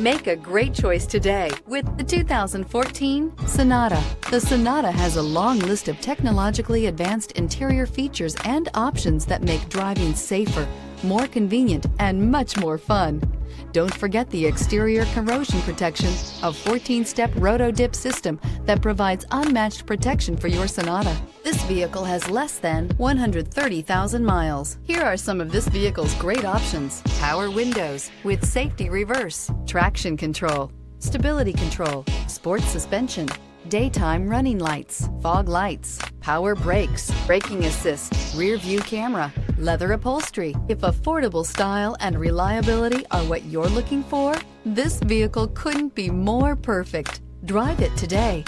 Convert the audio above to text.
Make a great choice today with the 2014 Sonata. The Sonata has a long list of technologically advanced interior features and options that make driving safer, more convenient, and much more fun. Don't forget the exterior corrosion protection, a 14-step roto-dip system that provides unmatched protection for your Sonata. This vehicle has less than 130,000 miles. Here are some of this vehicle's great options: power windows with safety reverse, traction control, stability control, sports suspension, daytime running lights, fog lights, power brakes, braking assist, rear view camera, leather upholstery. If affordable style and reliability are what you're looking for, this vehicle couldn't be more perfect. Drive it today.